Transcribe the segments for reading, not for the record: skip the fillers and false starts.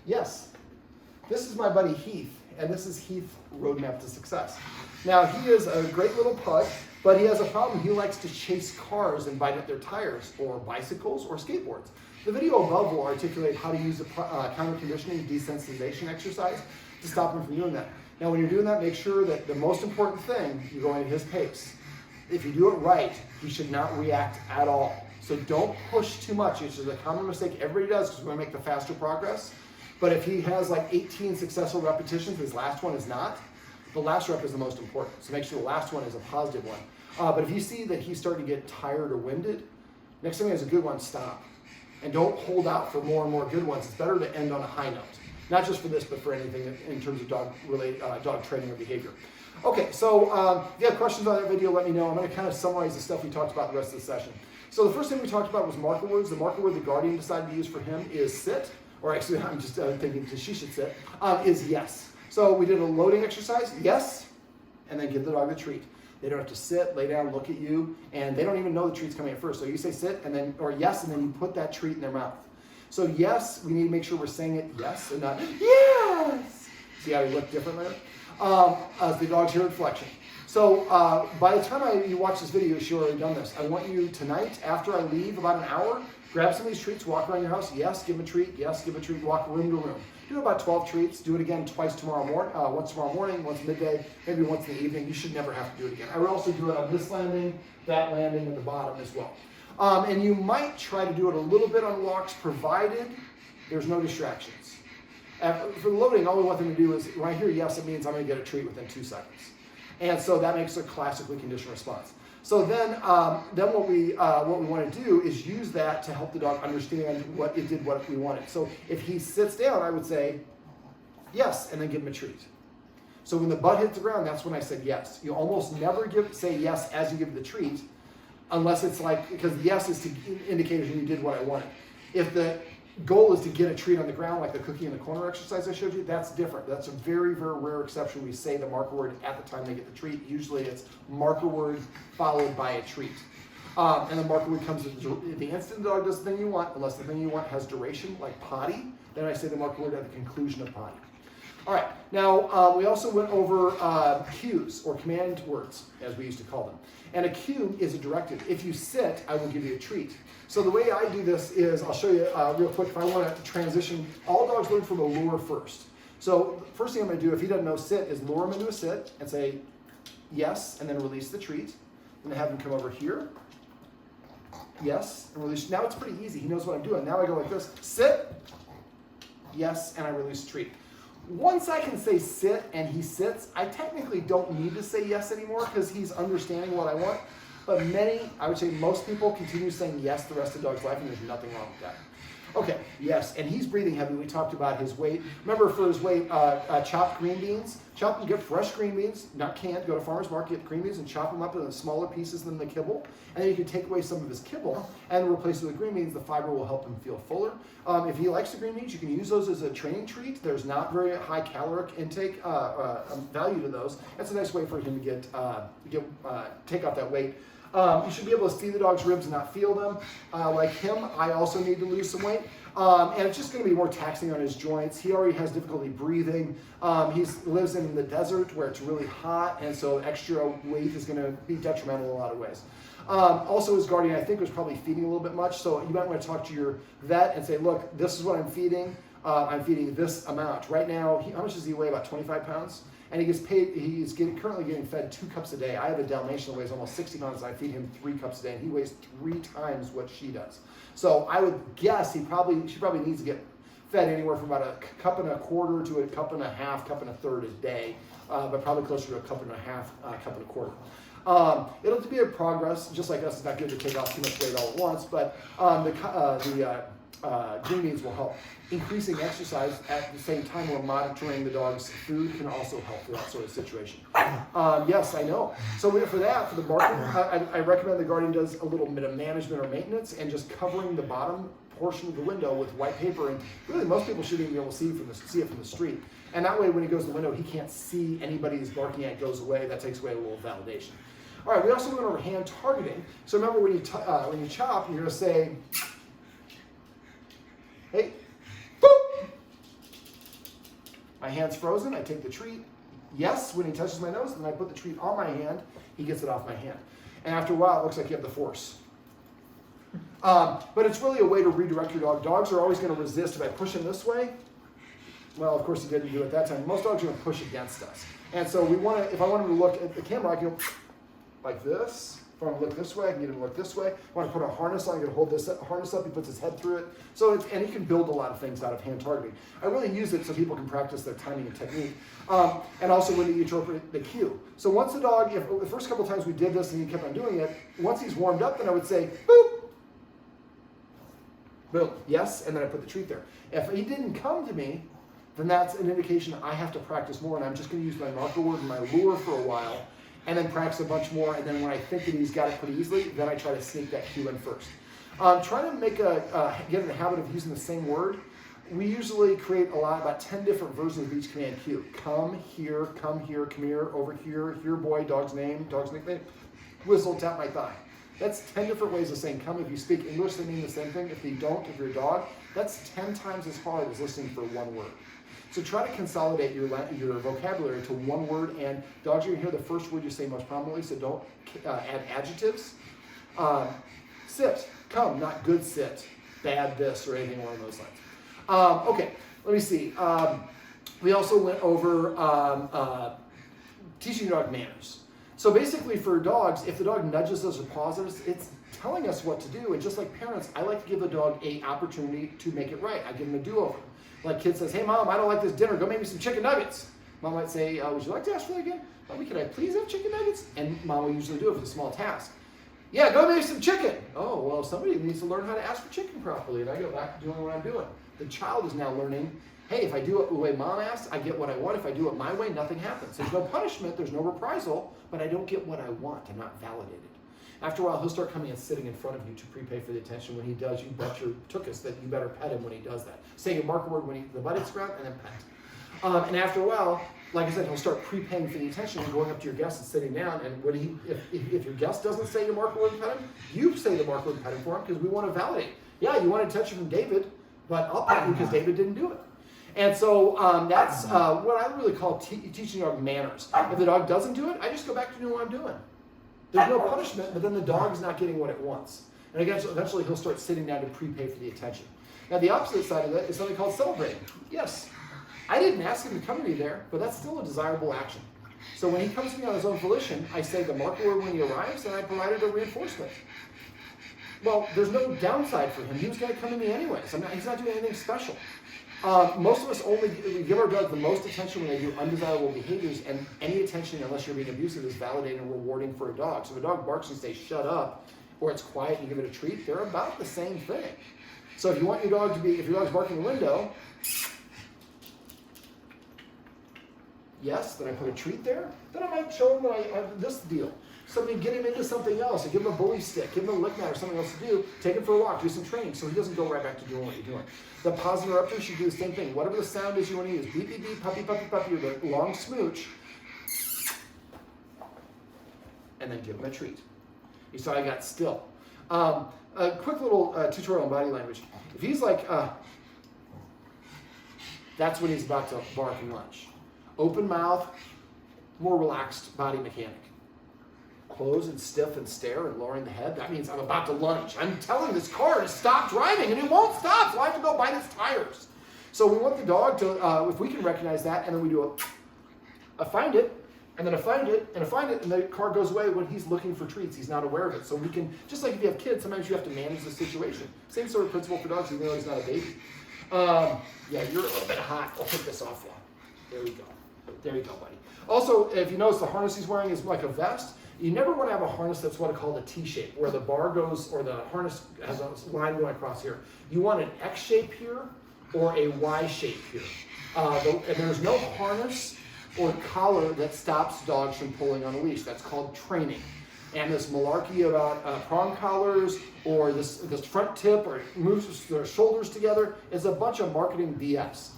Yes. This is my buddy Heath, and this is Heath Roadmap to Success. Now, he is a great little pug, but he has a problem. He likes to chase cars and bite at their tires, or bicycles, or skateboards. The video above will articulate how to use a counter conditioning desensitization exercise to stop him from doing that. Now, when you're doing that, make sure that the most important thing, you're going at his pace. If you do it right, he should not react at all. So don't push too much. It's just a common mistake everybody does because we want to make the faster progress. But if he has like 18 successful repetitions, his last one is not, the last rep is the most important. So make sure the last one is a positive one. But if you see that he's starting to get tired or winded, next time he has a good one, stop. And don't hold out for more and more good ones. It's better to end on a high note. Not just for this, but for anything in terms of dog training or behavior. Okay, so if you have questions on that video, let me know. I'm going to kind of summarize the stuff we talked about the rest of the session. So the first thing we talked about was marker words. The marker word the Guardian decided to use for him is sit, or actually I'm just thinking she should sit, is yes. So we did a loading exercise, yes, and then give the dog the treat. They don't have to sit, lay down, look at you, and they don't even know the treat's coming at first. So you say sit, and then, or yes, and then you put that treat in their mouth. So yes, we need to make sure we're saying it yes and not yes. See how you look different there? As the dog's hear inflection. So by the time you watch this video, you should have already done this. I want you tonight, after I leave, about an hour, grab some of these treats, walk around your house. Yes, give them a treat. Yes, give a treat. Walk room to room. Do about 12 treats. Do it again twice tomorrow morning. Once tomorrow morning, once midday, maybe once in the evening. You should never have to do it again. I would also do it on this landing, that landing, and the bottom as well. And you might try to do it a little bit on walks, provided there's no distractions. For the loading, all we want them to do is, when I hear yes, it means I'm going to get a treat within 2 seconds. And so that makes a classically conditioned response. So then what we want to do is use that to help the dog understand what it did, what we wanted. So if he sits down, I would say yes, and then give him a treat. So when the butt hits the ground, that's when I said yes. You almost never say yes as you give the treat, unless it's like, because yes is to indicate you did what I wanted. If the goal is to get a treat on the ground, like the cookie in the corner exercise I showed you, that's different. That's a very, very rare exception. We say the marker word at the time they get the treat. Usually it's marker word followed by a treat. And the marker word comes at the instant the dog does the thing you want, unless the thing you want has duration, like potty, then I say the marker word at the conclusion of potty. All right, now we also went over cues, or command words, as we used to call them. And a cue is a directive. If you sit, I will give you a treat. So the way I do this is, I'll show you real quick if I want to transition. All dogs learn from a lure first. So first thing I'm going to do, if he doesn't know sit, is lure him into a sit and say yes, and then release the treat. And then have him come over here. Yes, and release. Now it's pretty easy. He knows what I'm doing. Now I go like this. Sit. Yes, and I release the treat. Once I can say sit and he sits, I technically don't need to say yes anymore because he's understanding what I want. But I would say most people continue saying yes the rest of the dog's life, and there's nothing wrong with that. Okay, yes, and he's breathing heavy. We talked about his weight. Remember, for his weight, chopped green beans. Chop and get fresh green beans, not canned. Go to farmer's market, get green beans, and chop them up into smaller pieces than the kibble. And then you can take away some of his kibble and replace it with green beans. The fiber will help him feel fuller. If he likes the green beans, you can use those as a training treat. There's not very high caloric intake value to those. That's a nice way for him to take off that weight. You should be able to see the dog's ribs and not feel them. Like him, I also need to lose some weight. And it's just going to be more taxing on his joints. He already has difficulty breathing. He lives in the desert where it's really hot, and so extra weight is going to be detrimental in a lot of ways. Also, his Guardian, I think, was probably feeding a little bit much, so you might want to talk to your vet and say, look, this is what I'm feeding. I'm feeding this amount. Right now, how much does he weigh? About 25 pounds? And he gets paid, currently getting fed 2 cups a day. I have a Dalmatian that weighs almost 60 pounds, and I feed him 3 cups a day, and he weighs 3 times what she does. So I would guess she probably needs to get fed anywhere from about a cup and a quarter to a cup and a half, cup and a third a day, but probably closer to a cup and a half, cup and a quarter. It'll be a progress, just like us. It's not good to take off too much weight all at once, but green beans will help. Increasing exercise at the same time we're monitoring the dog's food can also help for that sort of situation. Yes, I know. So for the barking, I recommend the Guardian does a little bit of management or maintenance and just covering the bottom portion of the window with white paper. And really, most people shouldn't even be able to see it from the street. And that way, when he goes to the window, he can't see anybody he's barking at goes away. That takes away a little validation. All right, we also went over hand targeting. So remember, when you chop, you're going to say, hey, boop. My hand's frozen, I take the treat. Yes, when he touches my nose, then I put the treat on my hand, he gets it off my hand. And after a while, it looks like you have the force. But it's really a way to redirect your dog. Dogs are always going to resist. If I push him this way, well, of course he didn't do it that time. Most dogs are going to push against us. And so we want to, if I want him to look at the camera, I can go like this. If I want to look this way, I can get him to look this way. If I want to put a harness on, I can hold this harness up, he puts his head through it. So and he can build a lot of things out of hand targeting. I really use it so people can practice their timing and technique. And also when you interpret the cue. So once the dog, if the first couple of times we did this and he kept on doing it, once he's warmed up, then I would say, boop, boom, yes, and then I put the treat there. If he didn't come to me, then that's an indication I have to practice more, and I'm just going to use my marker word and my lure for a while, and then practice a bunch more, and then when I think that he's got it pretty easily, then I try to sneak that cue in first. Trying to make get in the habit of using the same word. We usually create about 10 different versions of each command cue. Come here, come here, over here boy, dog's name, dog's nickname, whistle, tap my thigh. That's 10 different ways of saying come. If you speak English, they mean the same thing. If you don't, if you're a dog, that's 10 times as hard as listening for one word. So try to consolidate your vocabulary to one word, and dogs are going to hear the first word you say most prominently, so don't add adjectives. Sit, come, not good sit, bad this, or anything along those lines. Okay, let me see. We also went over teaching your dog manners. So basically for dogs, if the dog nudges us or paws us, it's telling us what to do. And just like parents, I like to give the dog an opportunity to make it right. I give them a do-over. Like kid says, hey mom, I don't like this dinner, go make me some chicken nuggets. Mom might say, would you like to ask for that again? Mommy, can I please have chicken nuggets? And mom will usually do it for a small task. Yeah, go make some chicken. Oh, well, somebody needs to learn how to ask for chicken properly. And I go back to doing what I'm doing. The child is now learning, hey, if I do it the way mom asked, I get what I want. If I do it my way, nothing happens. There's no punishment, there's no reprisal, but I don't get what I want. I'm not validated. After a while, he'll start coming and sitting in front of you to prepay for the attention. When he does, you bet your tookus that you better pet him when he does that. Say a marker word when the butt hits ground, and then pet. And after a while, like I said, he'll start prepaying for the attention and going up to your guest and sitting down. And when if your guest doesn't say the marker word and pet him, you say the marker word and pet him for him, because we want to validate. Yeah, you want attention from David, but I'll pet you because David didn't do it. And so that's what I really call teaching dog manners. If the dog doesn't do it, I just go back to doing what I'm doing. There's no punishment, but then the dog's not getting what it wants. And eventually he'll start sitting down to prepay for the attention. Now the opposite side of that is something called celebrating. Yes, I didn't ask him to come to me there, but that's still a desirable action. So when he comes to me on his own volition, I say the marker word when he arrives, and I provided a reinforcement. Well, there's no downside for him. He was going to come to me anyways. He's not doing anything special. Most of us we give our dog the most attention when they do undesirable behaviors, and any attention, unless you're being abusive, is validating and rewarding for a dog. So if a dog barks and says, shut up, or it's quiet and you give it a treat, they're about the same thing. So if you want your dog to be, if your dog's barking the window, yes, then I put a treat there, then I might show him that I have this deal. Get him into something else, and give him a bully stick, give him a lick mat or something else to do, take him for a walk, do some training, so he doesn't go right back to doing what you're doing. The pause interrupter should do the same thing. Whatever the sound is you want to use, beep, beep, beep, puppy, puppy, puppy, or the long smooch, and then give him a treat. You saw I got still. A quick little tutorial on body language. If he's like, that's when he's about to bark and lunge. Open mouth, more relaxed body mechanic. Close and stiff and stare and lowering the head, that means I'm about to lunge. I'm telling this car to stop driving and it won't stop, so I have to go bite its tires. So we want the dog to, if we can recognize that, and then we do a find it, and then a find it, and a find it, and the car goes away when he's looking for treats. He's not aware of it. So we can, just like if you have kids, sometimes you have to manage the situation. Same sort of principle for dogs, even though he's not a baby. Yeah, you're a little bit hot. I'll take this off. There we go. There you go, buddy. Also, if you notice the harness he's wearing is like a vest, you never want to have a harness that's what I call a T-shape, where the bar goes, or the harness has a line going across here. You want an X shape here, or a Y shape here. And there's no harness or collar that stops dogs from pulling on a leash. That's called training. And this malarkey about prong collars, or this front tip, or it moves their shoulders together, is a bunch of marketing BS.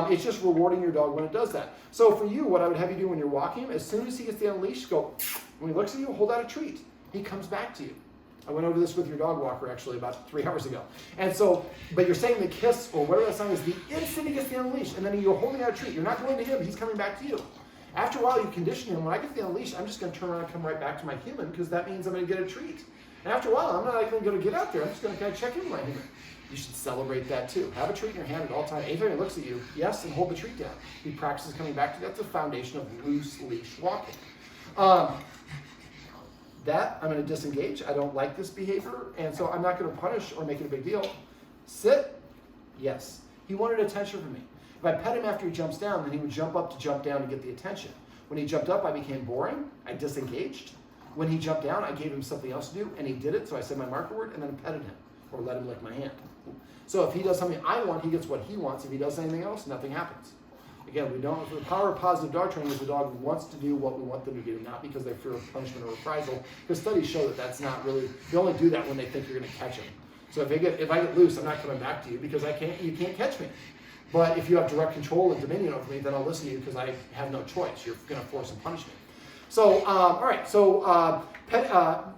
It's just rewarding your dog when it does that. So for you, what I would have you do when you're walking him, as soon as he gets the unleash, go, when he looks at you, hold out a treat. He comes back to you. I went over this with your dog walker actually about 3 hours ago. And so, but you're saying the kiss or whatever that sound is the instant he gets the unleash, and then you're holding out a treat. You're not going to him, he's coming back to you. After a while, you condition him. When I get the unleash, I'm just going to turn around and come right back to my human because that means I'm going to get a treat. And after a while, I'm not even going to get out there. I'm just going to kind of check in with my human. You should celebrate that too. Have a treat in your hand at all times. Anytime he looks at you, yes, and hold the treat down. He practices coming back to you. That's the foundation of loose leash walking. That I'm going to disengage. I don't like this behavior, and so I'm not going to punish or make it a big deal. Sit, yes. He wanted attention from me. If I pet him after he jumps down, then he would jump up to jump down to get the attention. When he jumped up, I became boring. I disengaged. When he jumped down, I gave him something else to do, and he did it, so I said my marker word, and then petted him, or let him lick my hand. So if he does something I want, he gets what he wants. If he does anything else, nothing happens. Again, we don't. The power of positive dog training is the dog wants to do what we want them to do, not because they fear of punishment or reprisal. Because studies show that that's not really. They only do that when they think you're going to catch them. So if I get loose, I'm not coming back to you because you can't catch me. But if you have direct control and dominion over me, then I'll listen to you because I have no choice. You're going to force and punish me. So all right. So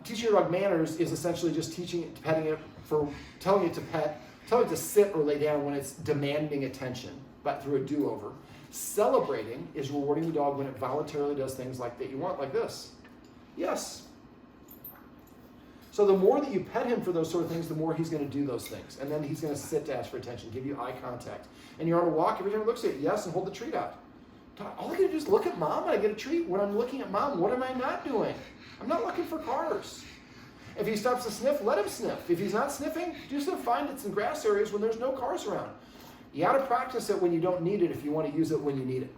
teaching your dog manners is essentially just petting it for telling it to pet. Telling it to sit or lay down when it's demanding attention, but through a do-over. Celebrating is rewarding the dog when it voluntarily does things like that you want, like this. Yes. So the more that you pet him for those sort of things, the more he's going to do those things. And then he's going to sit to ask for attention, give you eye contact. And you're on a walk, every time he looks at you, yes, and hold the treat out. All I got to do is look at mom and I get a treat. When I'm looking at mom, what am I not doing? I'm not looking for cars. If he stops to sniff, let him sniff. If he's not sniffing, just find it in grass areas when there's no cars around. You got to practice it when you don't need it if you want to use it when you need it.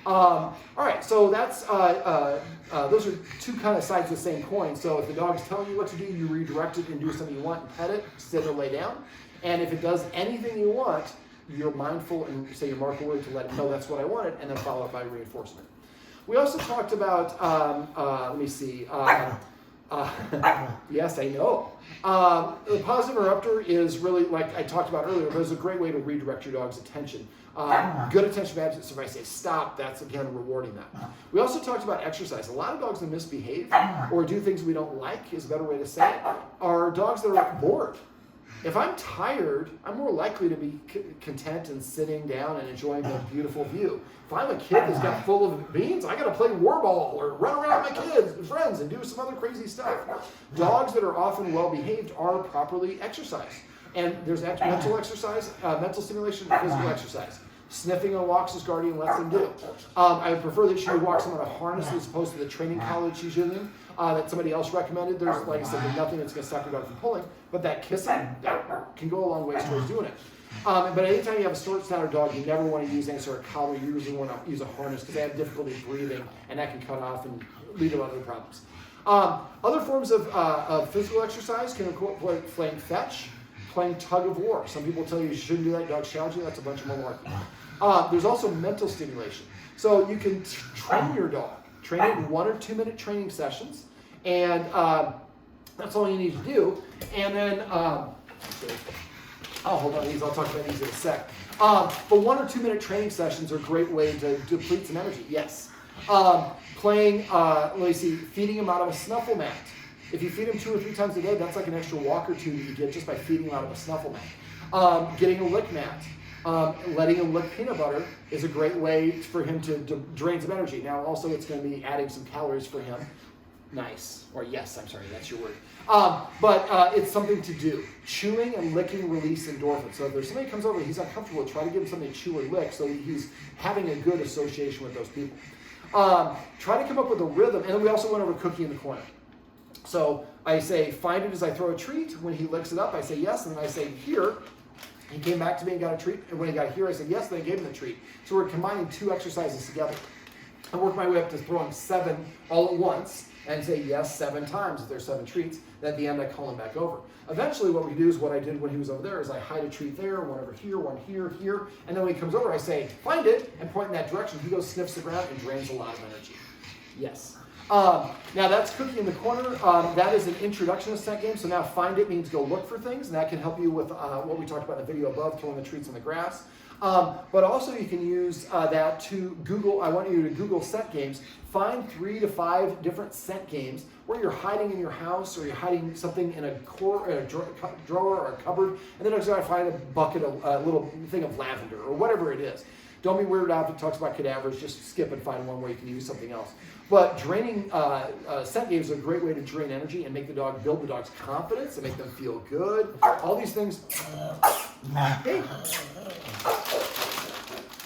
All right, so that's those are two kind of sides of the same coin. So if the dog's telling you what to do, you redirect it and do something you want and pet it, sit or lay down. And if it does anything you want, you're mindful and say your marker word to let it know that's what I wanted, and then follow it by reinforcement. We also talked about, let me see. Yes, I know. The positive interrupter is really, like I talked about earlier, but it's a great way to redirect your dog's attention. Good attention to absence. If I say stop, that's again rewarding that. We also talked about exercise. A lot of dogs that misbehave or do things we don't like, is a better way to say it, are dogs that are bored. If I'm tired, I'm more likely to be content and sitting down and enjoying the beautiful view. If I'm a kid that's got full of beans, I got to play war ball or run around with my kids and friends and do some other crazy stuff. Dogs that are often well behaved are properly exercised. And there's mental exercise, mental stimulation, and physical exercise. Sniffing on walks as guardian lets them do. I would prefer that she walks on a harness as opposed to the training collar she's using that somebody else recommended. There's, like I said, there's nothing that's going to stop your dog from pulling, but that kissing that can go a long way towards doing it. But anytime you have a short-snouted dog, you never want to use any sort of collar. You usually want to use a harness because they have difficulty breathing, and that can cut off and lead to other problems. Other forms of physical exercise can include playing fetch, playing tug of war. Some people tell you shouldn't do that, dog's challenging. That's a bunch of malarkey. There's also mental stimulation. So you can train your dog. Train it in 1 or 2 minute training sessions. And that's all you need to do. And then, hold on, I'll talk about these in a sec. But 1 or 2 minute training sessions are a great way to deplete some energy. Yes. Feeding him out of a snuffle mat. If you feed him 2 or 3 times a day, that's like an extra walk or two that you get just by feeding him out of a snuffle mat. Getting a lick mat. Letting him lick peanut butter is a great way for him to drain some energy. Now, also, it's going to be adding some calories for him. Nice. Or yes, I'm sorry, that's your word. But it's something to do. Chewing and licking release endorphins. So if there's somebody who comes over, he's uncomfortable, try to give him something to chew or lick so that he's having a good association with those people. Try to come up with a rhythm. And then we also went over cookie in the corner. So I say, find it as I throw a treat. When he licks it up, I say yes, and then I say here. He came back to me and got a treat. And when he got here, I said yes, then I gave him the treat. So we're combining 2 exercises together. I work my way up to throwing 7 all at once and say yes 7 times if there's 7 treats. Then at the end, I call him back over. Eventually, what we do is what I did when he was over there is I hide a treat there, one over here, one here, here. And then when he comes over, I say, find it, and point in that direction. He goes, sniffs the ground, and drains a lot of energy. Yes. Now that's cookie in the corner. That is an introduction to scent game. So now find it means go look for things, and that can help you with what we talked about in the video above, throwing the treats in the grass. But also you can use that to Google. I want you to Google scent games. Find 3 to 5 different scent games where you're hiding in your house or you're hiding something in a drawer or a cupboard, and then you're going to find a bucket, a little thing of lavender or whatever it is. Don't be weirded out if it talks about cadavers. Just skip and find one where you can use something else. But draining scent games is a great way to drain energy and make the dog, build the dog's confidence and make them feel good. All these things. Hey.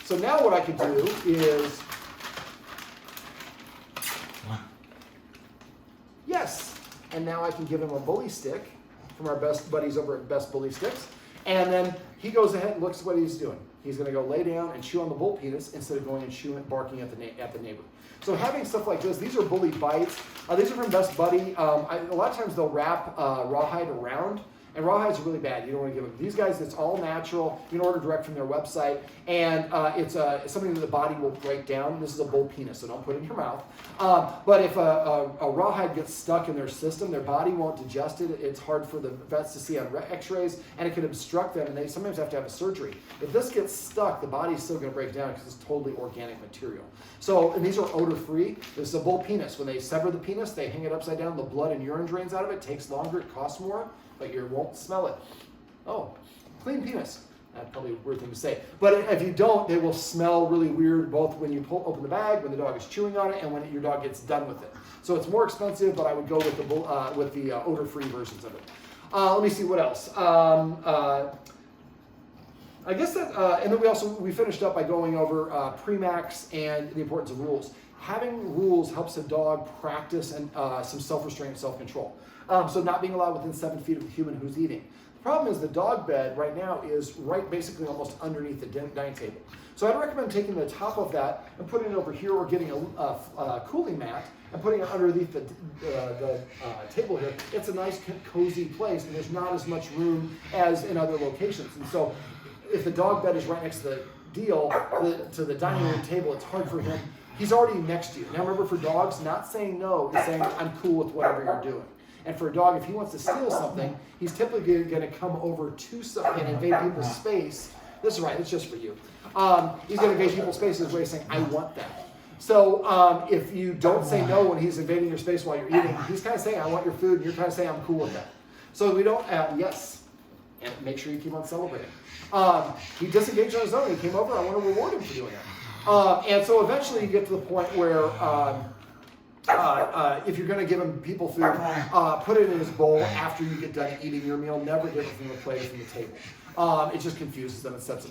So now what I can do is, yes, and now I can give him a bully stick from our best buddies over at Best Bully Sticks. And then he goes ahead and looks at what he's doing. He's going to go lay down and chew on the bull penis instead of going and chewing, barking at the neighbor. So having stuff like this, these are bully bites. These are from Best Buddy. A lot of times they'll wrap rawhide around, and rawhides are really bad. You don't want to give them. These guys, it's all natural. You can order direct from their website, and it's something that the body will break down. This is a bull penis, so don't put it in your mouth. But if a rawhide gets stuck in their system, their body won't digest it. It's hard for the vets to see on x-rays, and it can obstruct them, and they sometimes have to have a surgery. If this gets stuck, the body's still going to break down because it's totally organic material. So, and these are odor-free. This is a bull penis. When they sever the penis, they hang it upside down. The blood and urine drains out of it. It takes longer. It costs more, but you won't smell it. Oh, clean penis. That's probably a weird thing to say. But if you don't, they will smell really weird both when you open the bag, when the dog is chewing on it, and when your dog gets done with it. So it's more expensive, but I would go with the odor-free versions of it. Let me see what else. I guess that, and then we finished up by going over Premax and the importance of rules. Having rules helps a dog practice and some self-restraint and self-control. So not being allowed within 7 feet of a human who's eating. The problem is the dog bed right now is right basically almost underneath the dining table. So I'd recommend taking the top of that and putting it over here, or getting a cooling mat and putting it underneath the table here. It's a nice cozy place, and there's not as much room as in other locations. And so if the dog bed is right next to the to the dining room table, it's hard for him. He's already next to you. Now remember, for dogs, not saying no is saying I'm cool with whatever you're doing. And for a dog, if he wants to steal something, he's typically going to come over to something and invade people's space. This is right, it's just for you. He's going to invade people's spaces where he's saying, I want that. So if you don't say no when he's invading your space while you're eating, he's kind of saying, I want your food, and you're kind of saying, I'm cool with that. So we don't, yes, and make sure you keep on celebrating. He disengaged on his own, he came over, I want to reward him for doing that. And so eventually you get to the point where if you're going to give him people food, put it in his bowl after you get done eating your meal. Never give it from the plate or from the table. It just confuses them and sets a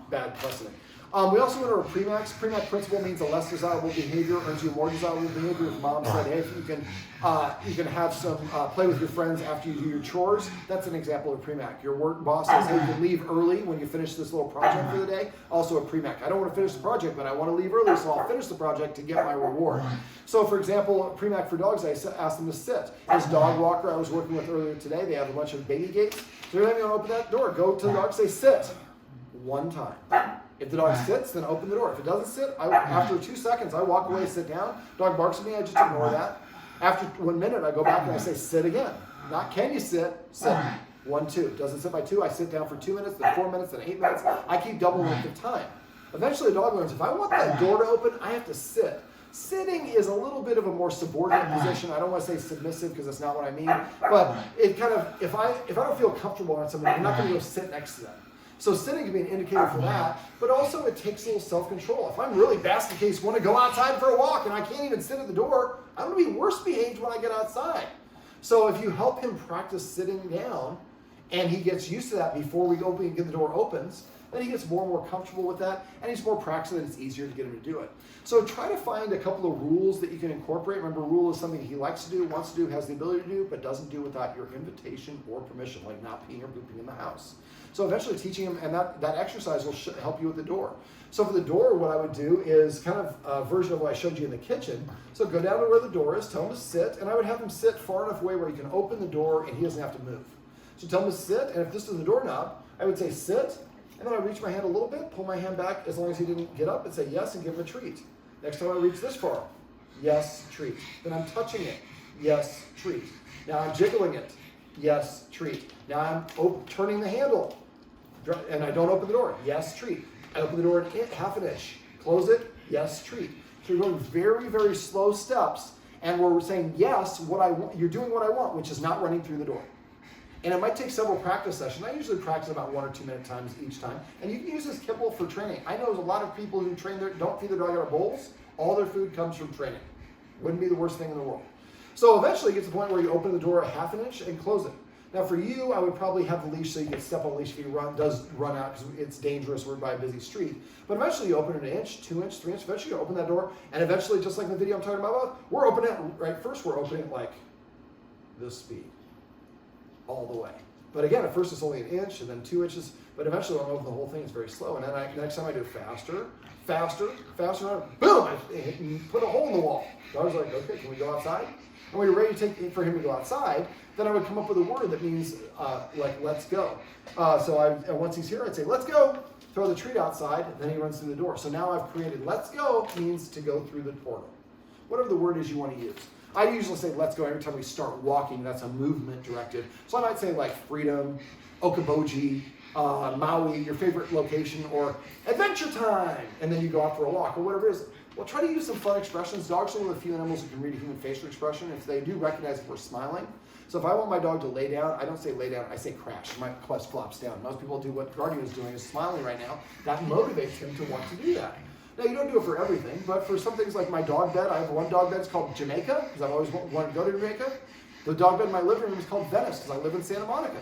bad precedent. We also went over Premax. Premax principle means a less desirable behavior earns you more desirable behavior. If mom said, hey, if you can have some play with your friends after you do your chores, that's an example of Premax. Your work boss says, hey, you can leave early when you finish this little project for the day. Also a Premax. I don't want to finish the project, but I want to leave early, so I'll finish the project to get my reward. So, for example, Premax for dogs, I asked them to sit. This dog walker I was working with earlier today, they have a bunch of baby gates. So every time you want to open that door, go to the dog, say sit. One time. If the dog sits, then open the door. If it doesn't sit, after 2 seconds, I walk away, sit down. Dog barks at me, I just ignore that. After 1 minute, I go back and I say, sit again. Not can you sit, sit. 1, 2. Doesn't sit by 2, I sit down for 2 minutes, then 4 minutes, then 8 minutes. I keep double length of time. Eventually, the dog learns, if I want that door to open, I have to sit. Sitting is a little bit of a more subordinate position. I don't want to say submissive because that's not what I mean. But it kind of, if I don't feel comfortable around somebody, I'm not going to go sit next to them. So sitting can be an indicator for that, but also it takes a little self-control. If I'm really basket case, want to go outside for a walk and I can't even sit at the door, I'm going to be worse behaved when I get outside. So if you help him practice sitting down and he gets used to that before we open and get the door opens, then he gets more and more comfortable with that, and he's more practiced, and it's easier to get him to do it. So try to find a couple of rules that you can incorporate. Remember, rule is something he likes to do, wants to do, has the ability to do, but doesn't do without your invitation or permission, like not peeing or pooping in the house. So eventually teaching him, and that exercise will help you with the door. So for the door, what I would do is kind of a version of what I showed you in the kitchen. So go down to where the door is, tell him to sit, and I would have him sit far enough away where he can open the door and he doesn't have to move. So tell him to sit, and if this is the doorknob, I would say sit, and then I reach my hand a little bit, pull my hand back as long as he didn't get up, and say yes, and give him a treat. Next time I reach this far, yes, treat. Then I'm touching it, yes, treat. Now I'm jiggling it, yes, treat. Now I'm turning the handle, And I don't open the door. Yes, treat. I open the door half an inch. Close it. Yes, treat. So you're going very, very slow steps, and we're saying yes, you're doing what I want, which is not running through the door. And it might take several practice sessions. I usually practice about 1 or 2 minute times each time. And you can use this kibble for training. I know there's a lot of people who don't feed their dog out of bowls. All their food comes from training. Wouldn't be the worst thing in the world. So eventually it gets to the point where you open the door a half an inch and close it. Now for you, I would probably have the leash so you can step on the leash if you does run out because it's dangerous. We're by a busy street. But eventually you open it 1 inch, 2 inch, 3 inch. Eventually you open that door, and eventually, just like the video I'm talking about, we're opening it, right? First we're opening it like this speed, all the way. But again, at first it's only 1 inch and then 2 inches, but eventually when I open the whole thing, it's very slow. And then next time I do it faster, boom, I put a hole in the wall. So I was like, okay, can we go outside? And when you're ready for him to go outside, then I would come up with a word that means like, let's go. And once he's here, I'd say, let's go, throw the treat outside, and then he runs through the door. So now I've created let's go means to go through the portal. Whatever the word is you want to use. I usually say let's go every time we start walking. That's a movement directive. So I might say like freedom, Okoboji, Maui, your favorite location, or adventure time, and then you go out for a walk or whatever it is. Well, try to use some fun expressions. Dogs are one of the few animals who can read a human facial expression. If they do recognize if we're smiling. So if I want my dog to lay down, I don't say lay down, I say crash. My clutch flops down. Most people do what Guardian is doing, is smiling right now. That motivates him to want to do that. Now, you don't do it for everything, but for some things like my dog bed, I have one dog bed, it's called Jamaica, because I've always wanted to go to Jamaica. The dog bed in my living room is called Venice, because I live in Santa Monica.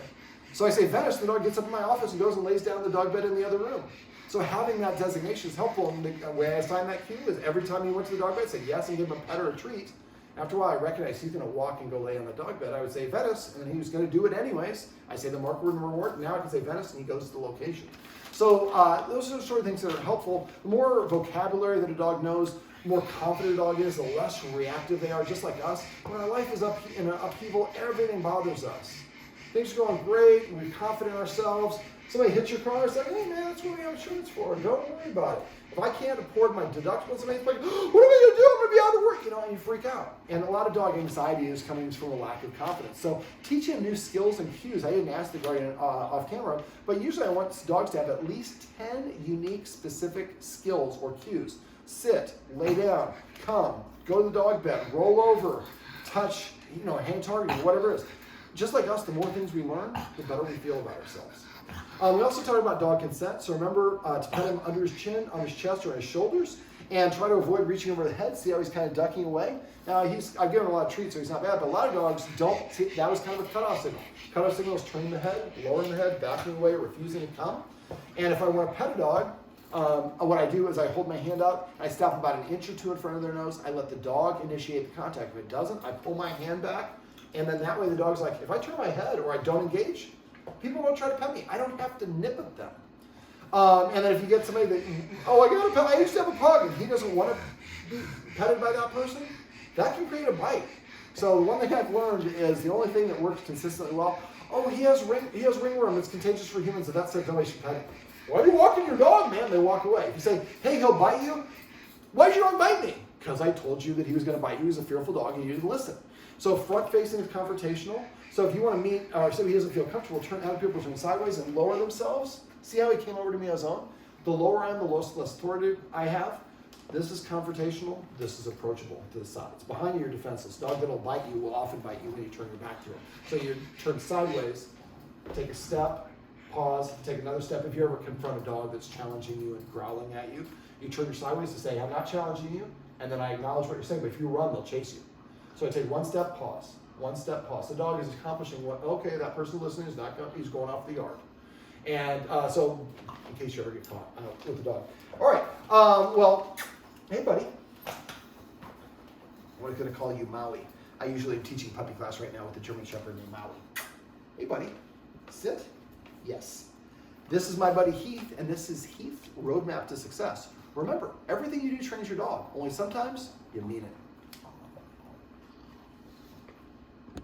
So I say Venice, the dog gets up in my office and goes and lays down in the dog bed in the other room. So having that designation is helpful, and the way I assign that cue is every time he went to the dog bed, say yes and give him a pet or a treat. After a while, I recognize he's going to walk and go lay on the dog bed. I would say Venice, and then he was going to do it anyways. I say the mark word and reward, and now I can say Venice, and he goes to the location. So those are the sort of things that are helpful. The more vocabulary that a dog knows, the more confident a dog is, the less reactive they are, just like us. When our life is in an upheaval, everything bothers us. Things are going great, we're confident in ourselves. Somebody hits your car, it's like, hey man, that's what we have insurance for, don't worry about it. If I can't afford my deductibles, somebody's like, what am I going to do? I'm going to be out of work, and you freak out. And a lot of dog anxiety is coming from a lack of confidence. So teach him new skills and cues. I didn't ask the Guardian off camera, but usually I want dogs to have at least 10 unique specific skills or cues. Sit, lay down, come, go to the dog bed, roll over, touch, hand target, whatever it is. Just like us, the more things we learn, the better we feel about ourselves. We also talked about dog consent, so remember to pet him under his chin, on his chest, or his shoulders, and try to avoid reaching over the head. See how he's kind of ducking away? Now, I've given him a lot of treats, so he's not bad, but a lot of dogs don't. That was kind of a cutoff signal. Cutoff signal is turning the head, lowering the head, backing away, refusing to come. And if I want to pet a dog, what I do is I hold my hand out, I stop about 1 inch or 2 in front of their nose, I let the dog initiate the contact. If it doesn't, I pull my hand back, and then that way the dog's like, if I turn my head or I don't engage, people won't try to pet me. I don't have to nip at them. And then if you get somebody that, I got a pet, I used to have a pug, and he doesn't want to be petted by that person, that can create a bite. So the one thing I've learned is the only thing that works consistently well, he has ringworm, it's contagious for humans, and that's nobody should pet him. Why are you walking your dog, man? They walk away. If you say, hey, he'll bite you, why did your dog bite me? Because I told you that he was going to bite you. He's a fearful dog, and you didn't listen. So front-facing is confrontational. So if you want to meet, or say he doesn't feel comfortable, have people turn sideways and lower themselves. See how he came over to me on his own? The lower I am, the less authority I have. This is confrontational. This is approachable to the sides. Behind you, you're defenseless. Dog that'll bite you will often bite you when you turn your back to him. So you turn sideways, take a step, pause, take another step. If you ever confront a dog that's challenging you and growling at you, you turn your sideways to say, I'm not challenging you, and then I acknowledge what you're saying, but if you run, they'll chase you. So I take one step, pause. One step, pause. The dog is accomplishing what, that person listening is not going, he's going off the yard. And so, in case you ever get caught with the dog. All right, hey buddy. I'm going to call you Maui. I usually am teaching puppy class right now with the German Shepherd named Maui. Hey buddy, sit. Yes. This is my buddy Heath, and this is Heath Roadmap to Success. Remember, everything you do trains your dog, only sometimes you mean it.